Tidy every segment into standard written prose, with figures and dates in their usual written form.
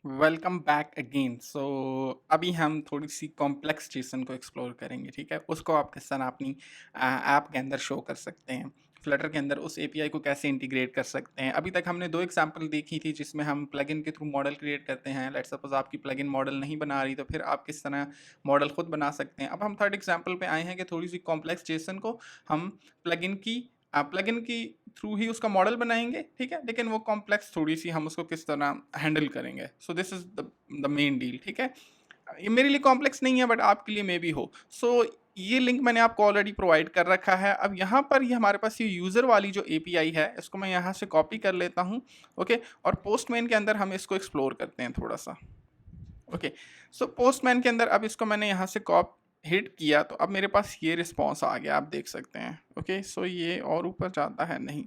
Welcome back again. सो अभी हम थोड़ी सी कॉम्प्लेक्स जेसन को एक्सप्लोर करेंगे, ठीक है। उसको आप किस तरह अपनी ऐप के अंदर शो कर सकते हैं, फ्लटर के अंदर उस एपीआई को कैसे इंटीग्रेट कर सकते हैं। अभी तक हमने दो एग्जांपल देखी थी जिसमें हम प्लगइन के थ्रू मॉडल क्रिएट करते हैं। लेट्स सपोज आपकी प्लगइन मॉडल नहीं बना रही तो फिर आप किस तरह मॉडल खुद बना सकते हैं। अब हम थर्ड एग्जाम्पल पे आए हैं कि थोड़ी सी कॉम्प्लेक्स जेसन को हम प्लगइन की थ्रू ही उसका मॉडल बनाएंगे, ठीक है, लेकिन वो कॉम्प्लेक्स थोड़ी सी हम उसको किस तरह हैंडल करेंगे। So this is the main deal, ठीक है। ये मेरे लिए कॉम्प्लेक्स नहीं है बट आपके लिए मे भी हो। सो ये लिंक मैंने आपको ऑलरेडी प्रोवाइड कर रखा है। अब यहाँ पर ये हमारे पास ये यूज़र वाली जो एपीआई है इसको मैं यहाँ से कॉपी कर लेता हूँ, ओके। और पोस्टमैन के अंदर हम इसको एक्सप्लोर करते हैं थोड़ा सा, ओके। सो पोस्टमैन के अंदर अब इसको मैंने यहाँ से कॉप हिट किया तो अब मेरे पास ये रिस्पॉन्स आ गया, आप देख सकते हैं, ओके। सो ये और ऊपर जाता है नहीं,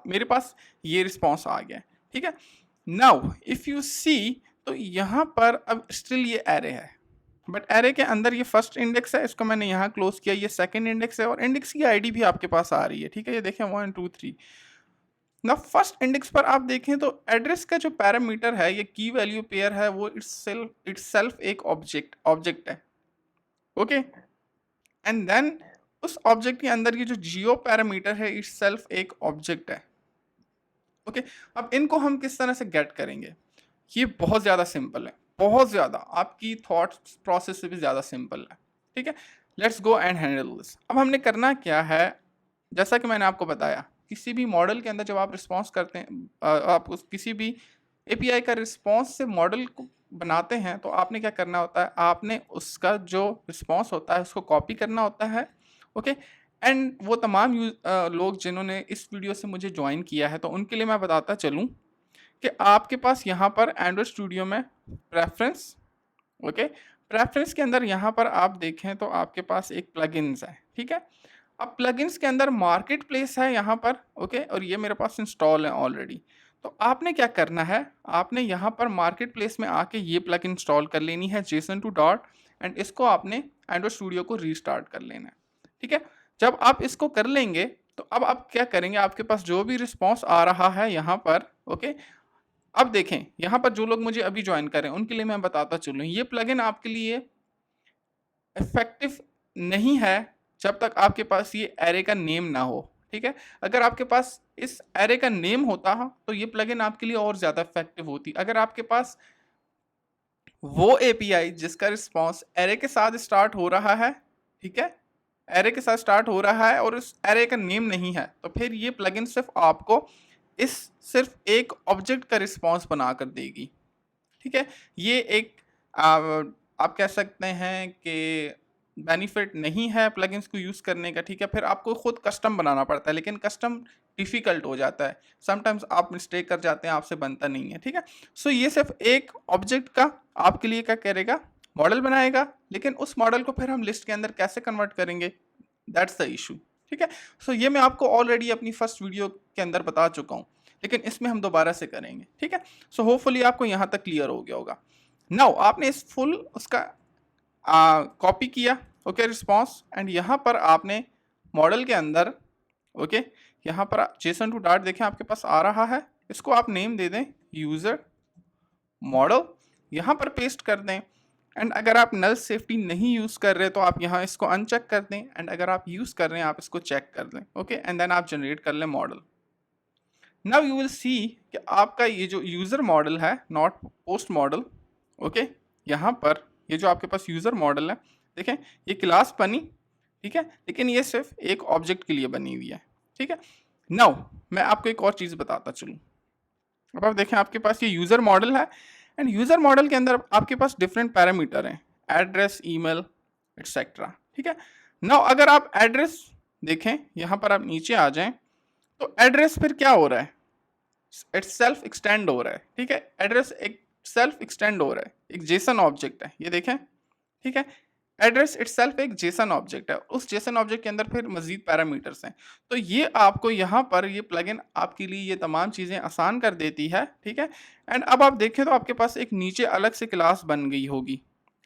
मेरे पास ये रिस्पॉन्स आ गया, ठीक है। नाउ इफ यू सी तो यहाँ पर अब स्टिल ये एरे है, बट एरे के अंदर ये फर्स्ट इंडेक्स है, इसको मैंने यहाँ क्लोज किया, ये सेकंड इंडेक्स है और इंडेक्स की आईडी भी आपके पास आ रही है, ठीक है। ये देखें 1 2 3। ना फर्स्ट इंडेक्स पर आप देखें तो एड्रेस का जो पैरामीटर है, ये की वैल्यू पेयर है, वो इट्ससेल्फ एक ऑब्जेक्ट है, ओके। एंड देन उस ऑब्जेक्ट के अंदर ये जो जियो पैरामीटर है इट्ससेल्फ एक ऑब्जेक्ट है, ओके। अब इनको हम किस तरह से गेट करेंगे, ये बहुत ज़्यादा सिंपल है, बहुत ज़्यादा, आपकी थॉट प्रोसेस से भी ज़्यादा सिंपल है, ठीक है। Let's go and handle this. अब हमने करना क्या है, जैसा कि मैंने आपको बताया, किसी भी मॉडल के अंदर जब आप रिस्पॉन्स करते हैं, आप किसी भी एपीआई का रिस्पॉन्स से मॉडल को बनाते हैं तो आपने क्या करना होता है, आपने उसका जो रिस्पॉन्स होता है उसको कॉपी करना होता है, ओके। एंड वो तमाम लोग जिन्होंने इस वीडियो से मुझे ज्वाइन किया है तो उनके लिए मैं बताता चलूँ कि आपके पास यहाँ पर एंड्रॉयड स्टूडियो में प्रेफरेंस, ओके, प्रेफरेंस के अंदर यहाँ पर आप देखें तो आपके पास एक प्लगइन्स है, ठीक है। अब प्लगइन्स के अंदर मार्केट प्लेस है यहाँ पर, ओके, और ये मेरे पास इंस्टॉल है ऑलरेडी। तो आपने क्या करना है, आपने यहाँ पर मार्केट प्लेस में आके ये प्लग इंस्टॉल कर लेनी है जेसन टू डॉट, एंड इसको आपने एंड्रॉयड स्टूडियो को रीस्टार्ट कर लेना है, ठीक है। जब आप इसको कर लेंगे तो अब आप क्या करेंगे, आपके पास जो भी रिस्पॉन्स आ रहा है यहाँ पर, ओके। अब देखें यहाँ पर जो लोग मुझे अभी ज्वाइन करें उनके लिए मैं बताता चलूँ, ये प्लगइन आपके लिए इफेक्टिव नहीं है जब तक आपके पास ये एरे का नेम ना हो, ठीक है। अगर आपके पास इस एरे का नेम होता तो ये प्लगइन आपके लिए और ज़्यादा इफेक्टिव होती। अगर आपके पास वो एपीआई जिसका रिस्पॉन्स एरे के साथ स्टार्ट हो रहा है, ठीक है, एरे के साथ स्टार्ट हो रहा है और उस एरे का नेम नहीं है, तो फिर ये प्लगइन सिर्फ आपको इस सिर्फ एक ऑब्जेक्ट का रिस्पॉन्स बना कर देगी, ठीक है। ये एक आप कह सकते हैं कि बेनिफिट नहीं है प्लगइन्स को यूज़ करने का, ठीक है। फिर आपको खुद कस्टम बनाना पड़ता है, लेकिन कस्टम डिफ़िकल्ट हो जाता है, समटाइम्स आप मिस्टेक कर जाते हैं, आपसे बनता नहीं है, ठीक है। सो ये सिर्फ एक ऑब्जेक्ट का आपके लिए क्या करेगा, मॉडल बनाएगा, लेकिन उस मॉडल को फिर हम लिस्ट के अंदर कैसे कन्वर्ट करेंगे, दैट्स द इशू, ठीक है। सो ये मैं आपको ऑलरेडी अपनी फर्स्ट वीडियो के अंदर बता चुका हूँ, लेकिन इसमें हम दोबारा से करेंगे, ठीक है। सो होपफुली आपको यहाँ तक क्लियर हो गया होगा। नाउ आपने इस फुल उसका कॉपी किया, ओके, रिस्पॉन्स, एंड यहाँ पर आपने मॉडल के अंदर, ओके, यहाँ पर जेसन टू डॉट देखें आपके पास आ रहा है, इसको आप नेम दे दें यूज़र मॉडल, यहाँ पर पेस्ट कर दें। एंड अगर आप नल सेफ्टी नहीं यूज़ कर रहे तो आप यहाँ इसको अनचेक कर दें, एंड अगर आप यूज़ कर रहे हैं आप इसको चेक कर दें, ओके, एंड देन आप जनरेट कर लें model. Now you will see कि आपका ये जो यूज़र मॉडल है, नॉट पोस्ट मॉडल, ओके, यहाँ पर ये जो आपके पास यूज़र मॉडल है, देखें ये क्लास बनी, ठीक है, लेकिन ये सिर्फ एक ऑब्जेक्ट के लिए बनी हुई है, ठीक है। नाउ मैं आपको एक और चीज़ बताता चलूँ। अब आप देखें आपके पास ये यूज़र मॉडल है, एंड यूज़र मॉडल के अंदर आपके पास डिफरेंट पैरामीटर हैं, एड्रेस, ईमेल, एटसेट्रा, ठीक है। नाउ अगर आप एड्रेस देखें, यहाँ पर आप नीचे आ जाएं तो एड्रेस फिर क्या हो रहा है, इट्स सेल्फ एक्सटेंड हो रहा है, ठीक है। एड्रेस एक सेल्फ एक्सटेंड हो रहा है, एक जेसन ऑब्जेक्ट है, ये देखें, ठीक है। एड्रेस इटसेल्फ एक जेसन ऑब्जेक्ट है, उस जेसन ऑब्जेक्ट के अंदर फिर मजीद पैरामीटर्स हैं। तो ये आपको यहाँ पर ये प्लगइन आपके लिए ये तमाम चीज़ें आसान कर देती है, ठीक है। एंड अब आप देखें तो आपके पास एक नीचे अलग से क्लास बन गई होगी,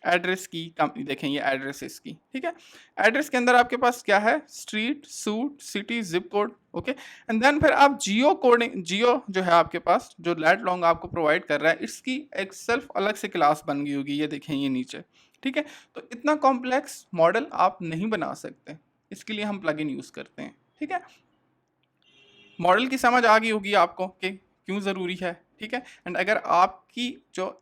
एड्रेस की देखें, ये एड्रेस है इसकी, ठीक है। एड्रेस के अंदर आपके पास क्या है, street, suit, city, zip code, okay. And then फिर आप जियो कोडिंग, जियो जो है आपके पास, जो लेट लॉन्ग आपको प्रोवाइड कर रहा है, इसकी एक सेल्फ अलग से क्लास बन गई होगी, ये देखें ये नीचे, ठीक है। तो इतना कॉम्प्लेक्स मॉडल आप नहीं बना सकते, इसके लिए हम प्लगइन यूज करते हैं, ठीक है। मॉडल की समझ आ गई होगी आपको कि क्यों ज़रूरी है, ठीक है। एंड अगर आपकी जो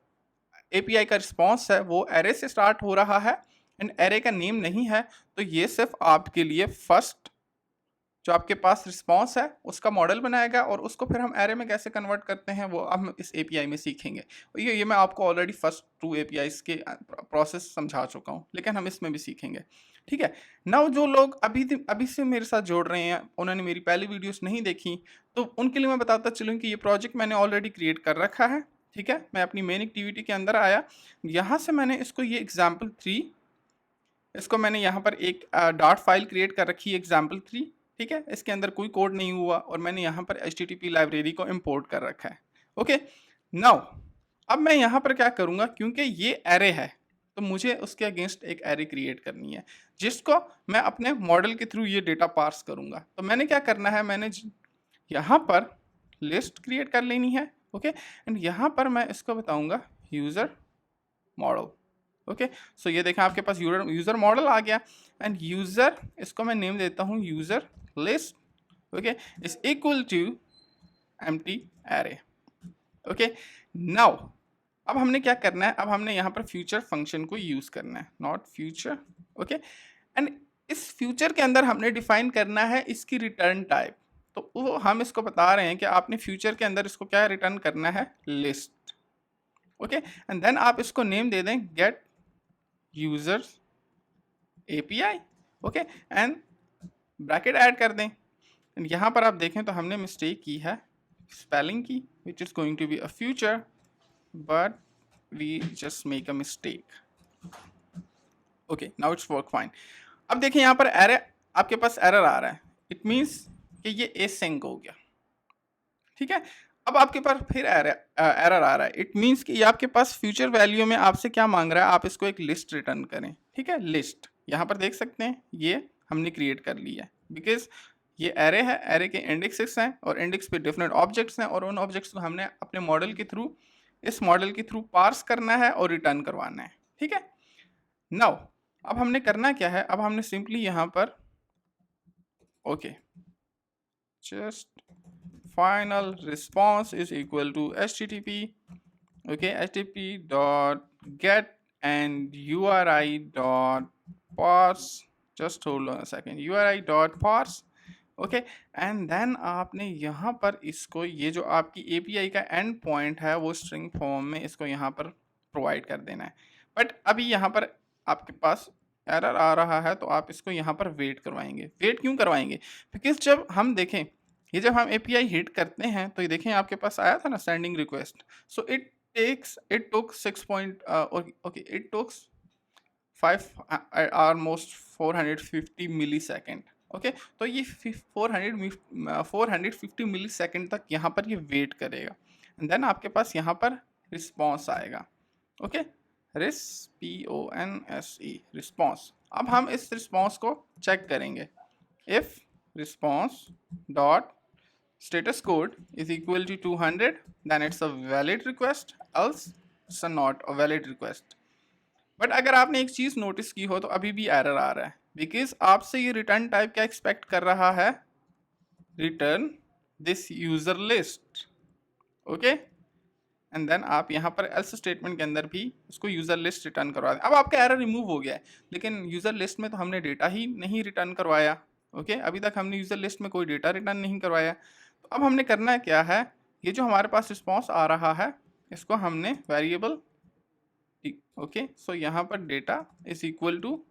एपीआई का रिस्पॉन्स है वो एरे से स्टार्ट हो रहा है एंड एरे का नेम नहीं है, तो ये सिर्फ आपके लिए फर्स्ट जो आपके पास रिस्पॉन्स है उसका मॉडल बनाएगा, और उसको फिर हम एरे में कैसे कन्वर्ट करते हैं वो हम इस एपीआई में सीखेंगे। और ये मैं आपको ऑलरेडी फर्स्ट 2 एपीआईज के प्रोसेस समझा चुका हूँ, लेकिन हम इसमें भी सीखेंगे, ठीक है। नाउ जो लोग अभी से मेरे साथ जोड़ रहे हैं, उन्होंने मेरी पहली वीडियोस नहीं देखी, तो उनके लिए मैं बताता चलूँ कि ये प्रोजेक्ट मैंने ऑलरेडी क्रिएट कर रखा है, ठीक है। मैं अपनी मेन एक्टिविटी के अंदर आया, यहाँ से मैंने इसको ये example3, इसको मैंने यहाँ पर एक डॉट फाइल क्रिएट कर रखी है example3, ठीक है। इसके अंदर कोई कोड नहीं हुआ और मैंने यहाँ पर HTTP लाइब्रेरी को इंपोर्ट कर रखा है, ओके। नाउ अब मैं यहाँ पर क्या करूँगा, क्योंकि ये एरे है तो मुझे उसके अगेंस्ट एक एरे क्रिएट करनी है, जिसको मैं अपने मॉडल के थ्रू ये डेटा पार्स करूँगा। तो मैंने क्या करना है, मैंने यहाँ पर लिस्ट क्रिएट कर लेनी है, ओके। एंड यहाँ पर मैं इसको बताऊँगा यूज़र मॉडल, ओके। सो ये देखें आपके पास यूज़र मॉडल आ गया, एंड यूज़र, इसको मैं नेम देता हूँ user list, okay, is equal to empty array, okay. Now अब हमने क्या करना है, अब हमने यहाँ पर फ्यूचर फंक्शन को यूज़ करना है, नॉट फ्यूचर, ओके। एंड इस फ्यूचर के अंदर हमने डिफाइन करना है इसकी रिटर्न टाइप। तो वो हम इसको बता रहे हैं कि आपने फ्यूचर के अंदर इसको क्या रिटर्न करना है, लिस्ट, ओके। एंड देन आप इसको नेम दे दें get users API, okay, and bracket add कर दें। एंड यहाँ पर आप देखें तो हमने मिस्टेक की है स्पेलिंग की, which is going to be a future, but we just make a mistake, okay. Now it's work fine. अब देखिए यहाँ पर एरर, आपके पास एरर आ रहा है, इट मीन्स कि ये एसिंक हो गया, ठीक है। अब आपके पास फिर एरर आ रहा है, इट मीन्स कि ये आपके पास फ्यूचर वैल्यू में आपसे क्या मांग रहा है, आप इसको एक लिस्ट रिटर्न करें, ठीक है। लिस्ट यहाँ पर देख सकते हैं ये हमने क्रिएट कर लिया है, बिकॉज ये एरे है, एरे के इंडेक्सेस हैं और इंडेक्स पे डिफरेंट ऑब्जेक्ट्स हैं, और उन ऑब्जेक्ट्स को हमने अपने मॉडल के थ्रू, इस मॉडल के थ्रू पार्स करना है और रिटर्न करवाना है, ठीक है। नाउ अब हमने करना क्या है, अब हमने सिंपली यहाँ पर okay just final response is equal to http, okay, http dot get and uri dot parse, just hold on a second, uri dot parse, okay. And then आपने यहाँ पर इसको, ये जो आपकी API का एंड पॉइंट है वो स्ट्रिंग फॉर्म में इसको यहाँ पर प्रोवाइड कर देना है। बट अभी यहाँ पर आपके पास एरर आ रहा है, तो आप इसको यहाँ पर वेट करवाएंगे। वेट क्यों करवाएंगे, बिकॉज जब हम देखें, ये जब हम API हिट करते हैं तो ये देखें आपके पास आया था ना sending request, so it took 6 point okay, it took 5 almost 450 millisecond, okay. तो ये 450 मिली सेकेंड तक यहाँ पर ये वेट करेगा, एंड देन आपके पास यहाँ पर रिस्पॉन्स आएगा, ओके, RESPONSE रिस्पॉन्स। अब हम इस रिस्पॉन्स को चेक करेंगे, if response dot status code is equal to 200, then it's a valid request, else it's a not a valid request। But अगर आपने एक चीज़ नोटिस की हो तो अभी भी एरर आ रहा है, बिकॉज आपसे ये रिटर्न टाइप क्या एक्सपेक्ट कर रहा है, return this user list, okay. And then आप यहाँ पर एल्स स्टेटमेंट के अंदर भी उसको यूज़र लिस्ट रिटर्न करवा दें। अब आपका एरर रिमूव हो गया है, लेकिन यूज़र लिस्ट में तो हमने डेटा ही नहीं रिटर्न करवाया, ओके। अभी तक हमने यूज़र लिस्ट में कोई डेटा रिटर्न नहीं करवाया। तो अब हमने करना क्या है, ये जो हमारे पास रिस्पॉन्स आ रहा है इसको हमने वेरिएबल, ओके, सो यहाँ पर data is equal to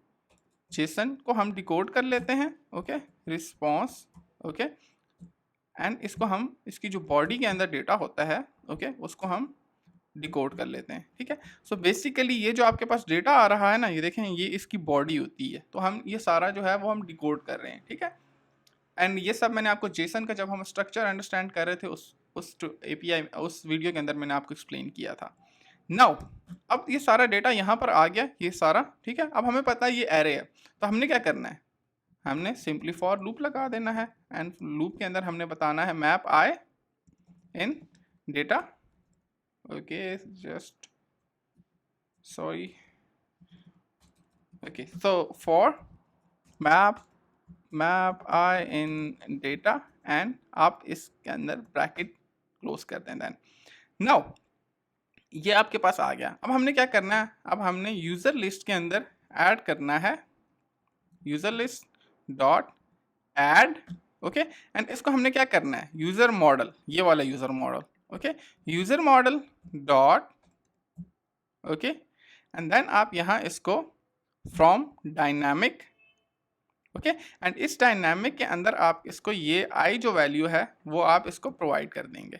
JSON को हम डिकोड कर लेते हैं, ओके, रिस्पॉन्स, ओके। एंड इसको हम, इसकी जो बॉडी के अंदर डेटा होता है, ओके, उसको हम डिकोड कर लेते हैं, ठीक है। सो बेसिकली ये जो आपके पास डेटा आ रहा है ना, ये देखें ये इसकी बॉडी होती है, तो हम ये सारा जो है वो हम डिकोड कर रहे हैं, ठीक है। एंड ये सब मैंने आपको जेसन का, जब हम स्ट्रक्चर अंडरस्टैंड कर रहे थे उस API उस वीडियो के अंदर मैंने आपको एक्सप्लेन किया था। नाउ अब ये सारा डेटा यहाँ पर आ गया, ये सारा, ठीक है। अब हमें पता है ये एरे है, तो हमने क्या करना है, हमने सिंपली फॉर लूप लगा देना है, एंड लूप के अंदर हमने बताना है map I in data, okay, just sorry, okay, so for map I in data, and आप इसके अंदर ब्रैकेट क्लोज कर दें। देन नाउ ये आपके पास आ गया। अब हमने क्या करना है, अब हमने यूजर लिस्ट के अंदर ऐड करना है user list dot add, okay, and इसको हमने क्या करना है, यूजर मॉडल, ये वाला user model, okay, user model dot, okay, and then आप यहाँ इसको फ्रॉम डायनामिक, ओके, एंड इस डायनामिक के अंदर आप इसको ये आई जो वैल्यू है वो आप इसको प्रोवाइड कर देंगे,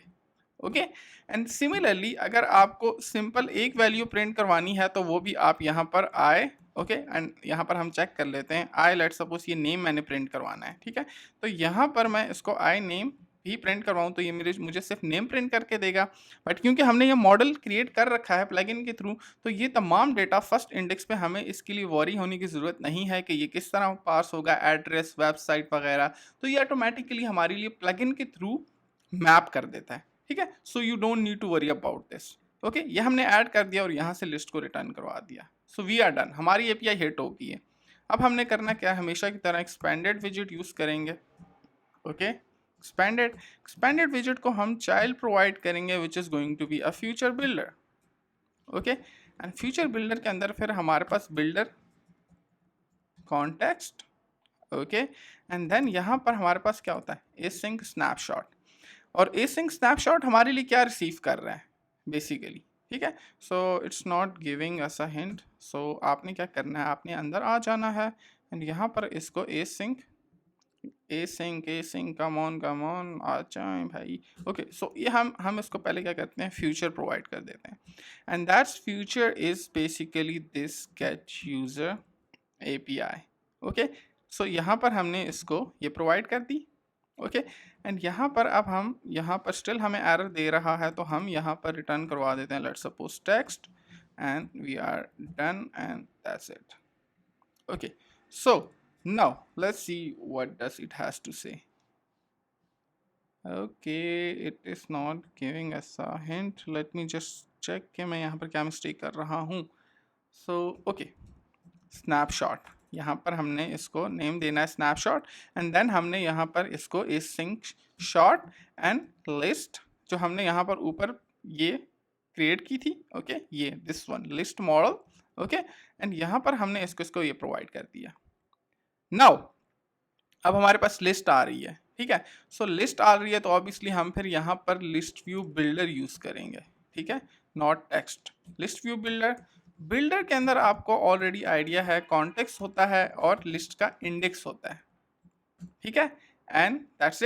ओके। एंड सिमिलरली अगर आपको सिंपल एक वैल्यू प्रिंट करवानी है तो वो भी आप यहाँ पर आए, ओके, एंड यहाँ पर हम चेक कर लेते हैं, आई लेट सपोज ये नेम मैंने प्रिंट करवाना है, ठीक है, तो यहाँ पर मैं इसको आई नेम भी प्रिंट करवाऊँ तो ये मुझे सिर्फ नेम प्रिंट करके देगा। बट क्योंकि हमने ये मॉडल क्रिएट कर रखा है प्लगइन के थ्रू, तो ये तमाम डेटा फर्स्ट इंडेक्स पे हमें इसके लिए वॉरी होने की ज़रूरत नहीं है कि ये किस तरह पास होगा, एड्रेस, वेबसाइट वगैरह, तो ये ऑटोमेटिकली हमारे लिए प्लगइन के थ्रू मैप कर देता है, ठीक है। So you don't need to worry about this, okay. ये हमने ऐड कर दिया और यहाँ से लिस्ट को रिटर्न करवा दिया। सो वी आर डन, हमारी एपीआई हिट हो गई है। अब हमने करना क्या है, हमेशा की तरह एक्सपेंडेड विजिट यूज़ करेंगे, ओके। एक्सपेंडेड विजिट को हम चाइल्ड प्रोवाइड करेंगे which is going to be a future builder, okay, and future builder के अंदर फिर हमारे पास builder context, okay, and then यहाँ पर हमारे पास क्या होता है, एसिंक स्नैपशॉट, और एसिंक स्नैपशॉट हमारे लिए क्या रिसीव कर रहा है बेसिकली, ठीक है। So it's not giving us a hint, so आपने क्या करना है, आपने अंदर आ जाना है एंड यहाँ पर इसको एसिंक कम ऑन आ जाए भाई, ओके। सो ये हम इसको पहले क्या करते हैं, फ्यूचर प्रोवाइड कर देते हैं, and that's future is basically this get user API, okay. So यहाँ पर हमने इसको ये प्रोवाइड कर दी, ओके, एंड यहाँ पर अब हम यहाँ पर स्टिल हमें एरर दे रहा है तो हम यहाँ पर रिटर्न करवा देते हैं, let's suppose text, and we are done, and that's it, okay. So now let's see what does it has to say, okay, it is not giving us a hint, let me just check कि मैं यहाँ पर क्या mistake कर रहा हूँ। so okay, snapshot, यहाँ पर हमने इसको नेम देना है स्नैपशॉट, एंड देन हमने यहाँ पर इसको एसिंक शॉट एंड लिस्ट जो हमने यहाँ पर ऊपर ये क्रिएट की थी, ओके, ये this one list model, okay, and यहाँ पर हमने इसको ये प्रोवाइड कर दिया। नाउ अब हमारे पास लिस्ट आ रही है, ठीक है। सो लिस्ट आ रही है तो ऑब्वियसली हम फिर यहाँ पर लिस्ट व्यू बिल्डर यूज़ करेंगे, ठीक है, not text, list view builder के अंदर आपको ऑलरेडी आइडिया है, कॉन्टेक्स्ट होता है और लिस्ट का इंडेक्स होता है, ठीक है, and that's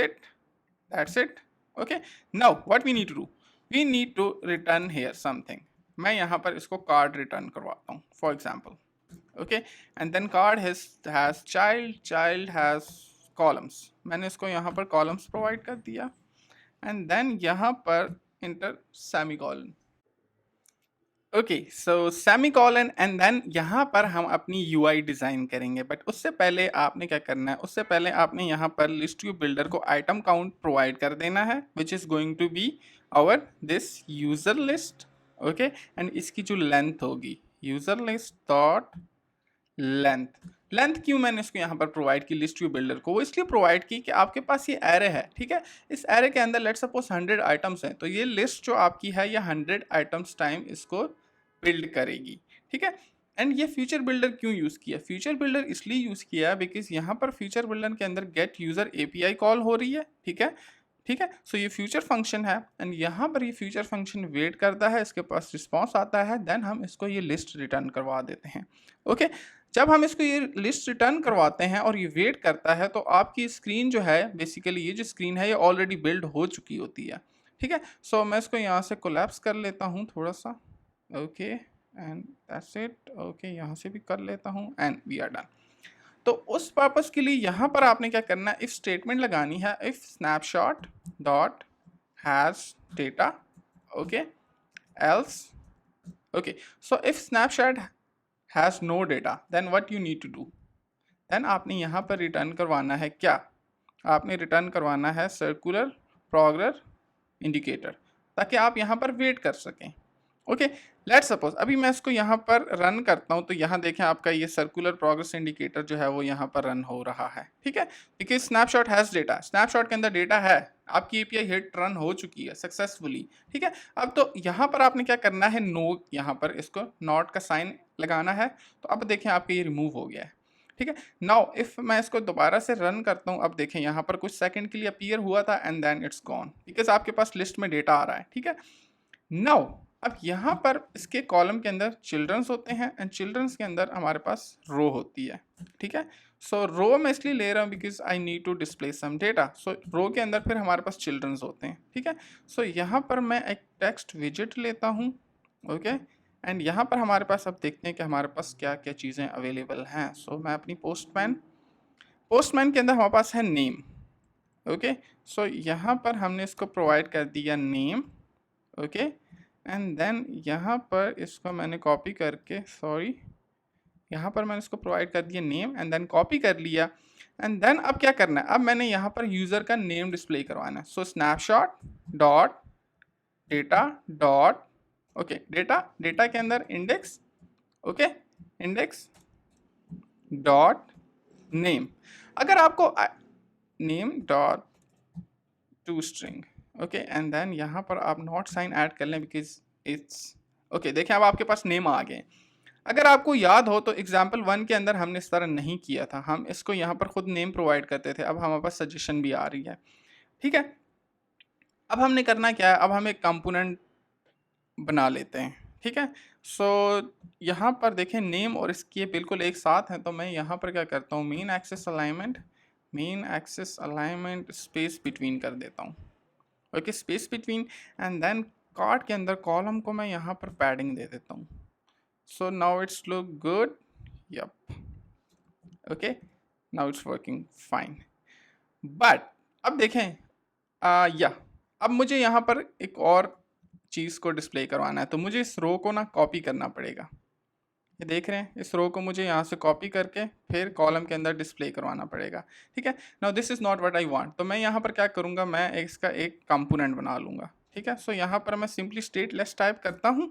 it, okay. Now what we need to do, we need to return here something. मैं यहाँ पर इसको कार्ड रिटर्न करवाता हूँ for example, okay, and then card has child has columns, मैंने इसको यहाँ पर columns प्रोवाइड कर दिया, and then यहाँ पर enter semicolon, okay. So semicolon, and then यहाँ पर हम अपनी यूआई डिज़ाइन करेंगे, बट उससे पहले आपने क्या करना है, उससे पहले आपने यहाँ पर लिस्ट व्यू बिल्डर को आइटम काउंट प्रोवाइड कर देना है which is going to be our this user list, okay, and इसकी जो लेंथ होगी यूज़र लिस्ट डॉट लेंथ क्यों मैंने इसको यहाँ पर प्रोवाइड की लिस्ट व्यू बिल्डर को, वो इसलिए प्रोवाइड की कि आपके पास ये एरे है, ठीक है, इस एरे के अंदर लेट सपोज 100 आइटम्स हैं, तो ये लिस्ट जो आपकी है ये 100 आइटम्स टाइम इसको बिल्ड करेगी, ठीक है। एंड ये फ्यूचर बिल्डर क्यों यूज़ किया, फ्यूचर बिल्डर इसलिए यूज़ किया बिकॉज यहाँ पर फ्यूचर बिल्डर के अंदर गेट यूज़र एपीआई कॉल हो रही है, ठीक है, सो ये फ्यूचर फंक्शन है, एंड यहाँ पर ये फ्यूचर फंक्शन वेट करता है, इसके पास रिस्पॉन्स आता है, देन हम इसको ये लिस्ट रिटर्न करवा देते हैं, ओके। जब हम इसको ये लिस्ट रिटर्न करवाते हैं और ये वेट करता है तो आपकी स्क्रीन जो है बेसिकली ये जो स्क्रीन है ये ऑलरेडी बिल्ड हो चुकी होती है, ठीक है। सो मैं इसको यहाँ से कोलैप्स कर लेता हूँ थोड़ा सा, okay, and that's it, okay, यहाँ से भी कर लेता हूँ, एंड वी आर डन। तो उस पर्पज़ के लिए यहाँ पर आपने क्या करना है, इफ स्टेटमेंट लगानी है, if snapshot dot has data, okay, else Okay, so if snapshot has no data, then what you need to do? Then आपने यहाँ पर रिटर्न करवाना है क्या? आपने रिटर्न करवाना है सर्कुलर प्रोग्रेस इंडिकेटर, ताकि आप यहाँ पर वेट कर सकें। ओके, लेट्स सपोज अभी मैं इसको यहाँ पर रन करता हूँ, तो यहाँ देखें आपका ये सर्कुलर प्रोग्रेस इंडिकेटर जो है वो यहाँ पर रन हो रहा है, ठीक है, because snapshot has data, snapshot के अंदर डेटा है, आपकी एपीआई हिट रन हो चुकी है सक्सेसफुली, ठीक है। अब तो यहाँ पर आपने क्या करना है, नो यहाँ पर इसको नॉट का साइन लगाना है, तो अब देखें आपका ये रिमूव हो गया है, ठीक है। नाउ इफ मैं इसको दोबारा से रन करता हूँ, अब देखें यहाँ पर कुछ सेकंड के लिए अपीयर हुआ था and then it's gone, because आपके पास लिस्ट में डेटा आ रहा है, ठीक है। नाउ अब यहाँ पर इसके कॉलम के अंदर चिल्ड्रंस होते हैं एंड चिल्ड्रंस के अंदर हमारे पास रो होती है, ठीक है। सो रो मैं इसलिए ले रहा हूँ because I need to display some data, so row के अंदर फिर हमारे पास चिल्ड्रंस होते हैं, ठीक है। सो यहाँ पर मैं एक टेक्स्ट विजिट लेता हूँ, ओके, एंड यहाँ पर हमारे पास अब देखते हैं कि हमारे पास क्या क्या चीज़ें अवेलेबल हैं। सो मैं अपनी पोस्टमैन के अंदर हमारे पास है नेम, ओके। सो यहाँ पर हमने इसको प्रोवाइड कर दिया नेम, ओके, एंड देन यहाँ पर इसको मैंने कॉपी करके, यहाँ पर मैंने इसको प्रोवाइड कर दिया नेम एंड देन कॉपी कर लिया, एंड देन अब क्या करना है, अब मैंने यहाँ पर यूज़र का नेम डिस्प्ले करवाना है। So snapshot dot data dot, okay, data के अंदर index, okay, index dot name, अगर आपको name dot to string, okay, and then यहाँ पर आप नॉट साइन ऐड कर लें बिकॉज इट्स ओके। देखें अब आपके पास नेम आ गए। अगर आपको याद हो तो एग्जाम्पल 1 के अंदर हमने इस तरह नहीं किया था, हम इसको यहाँ पर खुद नेम प्रोवाइड करते थे, अब हमारे पास सजेशन भी आ रही है, ठीक है। अब हमने करना क्या है, अब हम एक कंपोनेंट बना लेते हैं, ठीक है। सो यहाँ पर देखें नेम और इसकी बिल्कुल एक साथ हैं, तो मैं यहाँ पर क्या करता हूँ, main axis alignment space between कर देता हूँ, okay, space between, and then card के अंदर कॉलम को मैं यहाँ पर पैडिंग दे देता हूँ। So now it's look good, yup, okay, now it's working fine. But अब देखें अब मुझे यहाँ पर एक और चीज़ को डिस्प्ले करवाना है, तो मुझे इस रो को ना कॉपी करना पड़ेगा। ये देख रहे हैं, इस रो को मुझे यहाँ से कॉपी करके फिर कॉलम के अंदर डिस्प्ले करवाना पड़ेगा, ठीक है। Now this is not what I want, तो मैं यहाँ पर क्या करूँगा, मैं इसका एक कंपोनेंट बना लूँगा, ठीक है। सो यहाँ पर मैं सिंपली स्टेटलेस टाइप करता हूँ,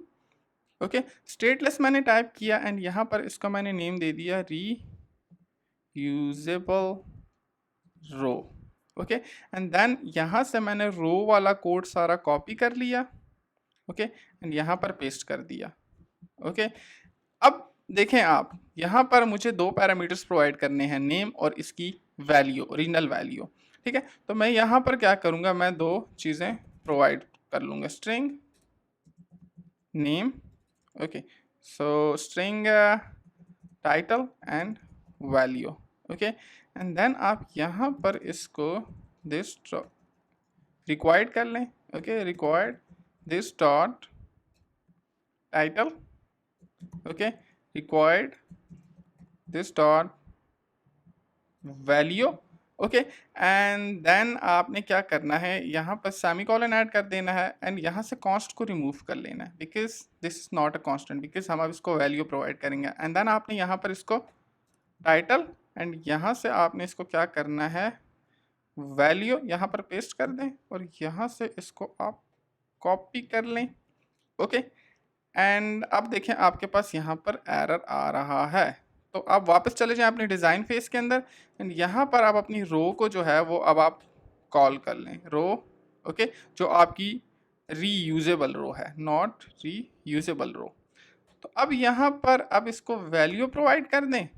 ओके, स्टेटलेस मैंने टाइप किया एंड यहाँ पर इसका मैंने नेम दे दिया reusable row, okay, and then यहाँ से मैंने रो वाला कोड सारा कॉपी कर लिया, ओके, एंड यहाँ पर पेस्ट कर दिया, ओके। अब देखें आप, यहाँ पर मुझे 2 पैरामीटर्स प्रोवाइड करने हैं, नेम और इसकी वैल्यू, ओरिजिनल वैल्यू, ठीक है। तो मैं यहाँ पर क्या करूँगा, मैं 2 चीज़ें प्रोवाइड कर लूँगा, string name, okay, so string title and value, okay, and then आप यहाँ पर इसको दिस रिक्वायर्ड कर लें, okay, required this dot title, okay, required this dot value, okay, and then आपने क्या करना है, यहाँ पर सेमीकोलन ऐड कर देना है एंड यहाँ से कॉन्स्ट को रिमूव कर लेना है, because this is not a constant, because हम अब इसको वैल्यू प्रोवाइड करेंगे, एंड देन आपने यहाँ पर इसको टाइटल एंड यहाँ से आपने इसको क्या करना है, वैल्यू यहाँ पर पेस्ट कर दें और यहाँ से इसको आप कॉपी कर लें, ओके, एंड अब देखें आपके पास यहाँ पर एरर आ रहा है, तो आप वापस चले जाएं अपने डिज़ाइन फेस के अंदर एंड यहाँ पर आप अपनी रो को जो है वो अब आप कॉल कर लें, रो, ओके, जो आपकी रीयूजेबल रो है, नॉट रीयूजेबल रो। तो अब यहाँ पर अब इसको वैल्यू प्रोवाइड कर दें,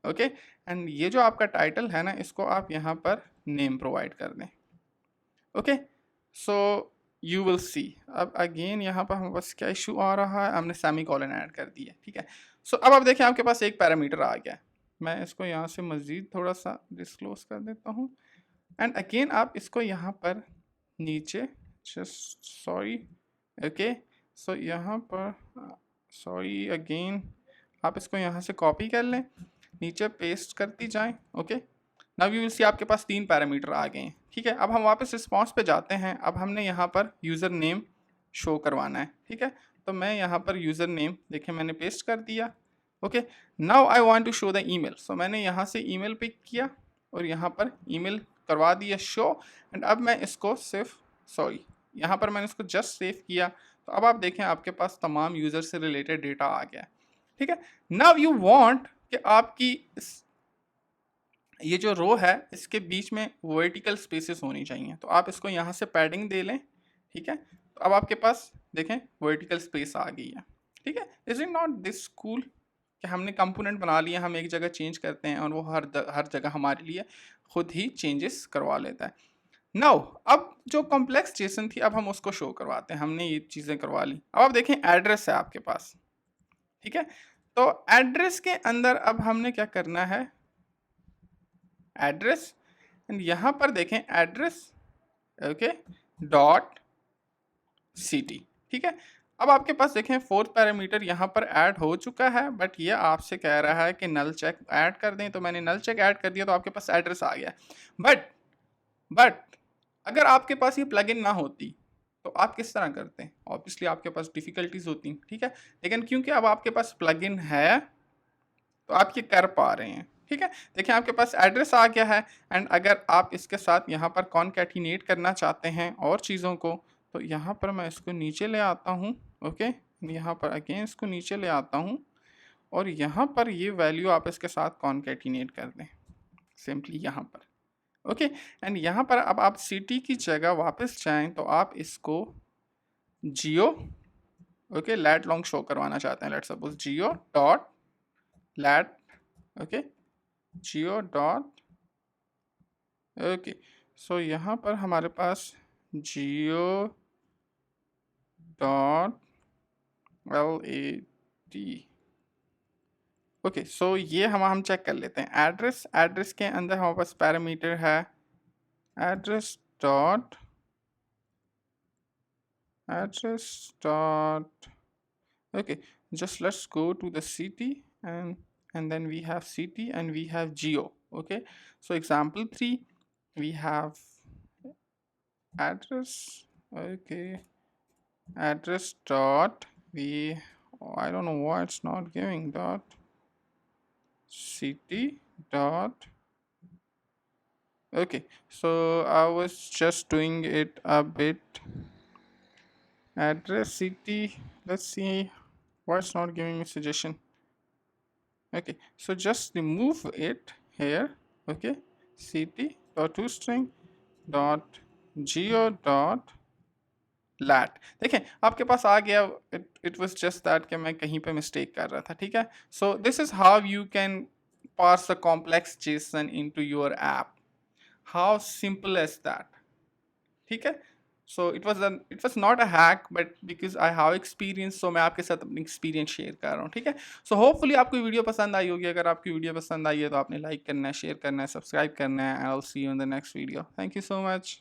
ओके, एंड ये जो आपका टाइटल है ना, इसको आप यहाँ पर नेम प्रोवाइड कर दें, okay. So you will see, अब अगेन यहाँ पर हमारे पास क्या इशू आ रहा है, हमने सेमीकोलन ऐड कर दिया, ठीक है। सो अब आप देखें आपके पास एक पैरामीटर आ गया, मैं इसको यहाँ से मज़ीद थोड़ा सा डिस्क्लोज कर देता हूँ एंड अगेन आप इसको यहाँ पर नीचे जस्ट सॉरी, ओके, सो यहाँ पर सॉरी अगेन आप इसको यहाँ से कॉपी कर लें, नीचे पेस्ट करती जाएं, okay. Now you will see आपके पास 3 पैरामीटर आ गए हैं, ठीक है। अब हम वापस रिस्पॉन्स पे जाते हैं, अब हमने यहाँ पर यूज़र नेम शो करवाना है, ठीक है। तो तो मैं यहाँ पर यूज़र नेम देखिए मैंने पेस्ट कर दिया। Okay, now I want to show the email, so मैंने यहाँ से ईमेल पिक किया और यहाँ पर ईमेल करवा दिया शो। एंड अब मैं इसको सिर्फ यहाँ पर मैंने इसको जस्ट सेव किया, तो अब आप देखें आपके पास तमाम यूज़र से रिलेटेड डेटा आ गया। ठीक है, नाउ यू वांट कि आपकी ये जो रो है इसके बीच में वर्टिकल स्पेसेस होनी चाहिए, तो आप इसको यहाँ से पैडिंग दे लें। ठीक है, तो अब आपके पास देखें वर्टिकल स्पेस आ गई है। ठीक है, is it not this cool कि हमने कंपोनेंट बना लिया, हम एक जगह चेंज करते हैं और वो हर जगह हमारे लिए खुद ही चेंजेस करवा लेता है। नाउ अब जो कॉम्प्लेक्स जेसन थी अब हम उसको शो करवाते हैं, हमने ये चीज़ें करवा ली। अब आप देखें एड्रेस है आपके पास। ठीक है, तो एड्रेस के अंदर अब हमने क्या करना है, एड्रेस, एंड यहाँ पर देखें एड्रेस ओके डॉट सिटी। ठीक है, अब आपके पास देखें फोर्थ पैरामीटर यहाँ पर ऐड हो चुका है, बट ये आपसे कह रहा है कि नल चेक ऐड कर दें, तो मैंने नल चेक ऐड कर दिया तो आपके पास एड्रेस आ गया। बट अगर आपके पास ये प्लगइन ना होती तो आप किस तरह करते हैं, ऑब्वियसली आपके पास डिफ़िकल्टीज होती। ठीक है, लेकिन क्योंकि अब आपके पास प्लगइन है तो आप ये कर पा रहे हैं। ठीक है, देखिए आपके पास एड्रेस आ गया है, एंड अगर आप इसके साथ यहाँ पर कॉन्कैटिनेट करना चाहते हैं और चीज़ों को, तो यहाँ पर मैं इसको नीचे ले आता हूँ। ओके, यहाँ पर अगेन इसको नीचे ले आता हूँ और यहाँ पर ये वैल्यू आप इसके साथ कॉन्कैटिनेट कर दें सिंपली यहाँ पर। ओके, एंड यहाँ पर अब आप सिटी की जगह वापस जाएं तो आप इसको geo okay lat long show करवाना चाहते हैं। Let's suppose geo dot lat okay geo dot okay, so यहाँ पर हमारे पास geo dot LAT। Okay, so ये हम चेक कर लेते हैं। एड्रेस के अंदर हमारे पास पैरामीटर है address dot okay, just let's go to the city, and then we have city and we have geo. Okay, so example 3 we have address. Okay, address dot I don't know why it's not giving dot city dot. Okay, so I was just doing it a bit. Address city, let's see why it's not giving me suggestion. Okay, so just remove it here. Okay, city dot toString dot geo dot lat। देखें आपके पास आ गया, it was just that कि मैं कहीं पे mistake कर रहा था। ठीक है, so this is how you can parse a complex JSON into your app. How simple is that? ठीक है, so it was not a hack, but because I have experience, so मैं आपके साथ अपनी एक्सपीरियंस शेयर कर रहा हूँ। ठीक है, so hopefully आपको वीडियो पसंद आई होगी। अगर आपकी वीडियो पसंद आई है तो आपने लाइक करना है, शेयर करना है, सब्सक्राइब करना है। I'll see you in the next video. Thank you so much.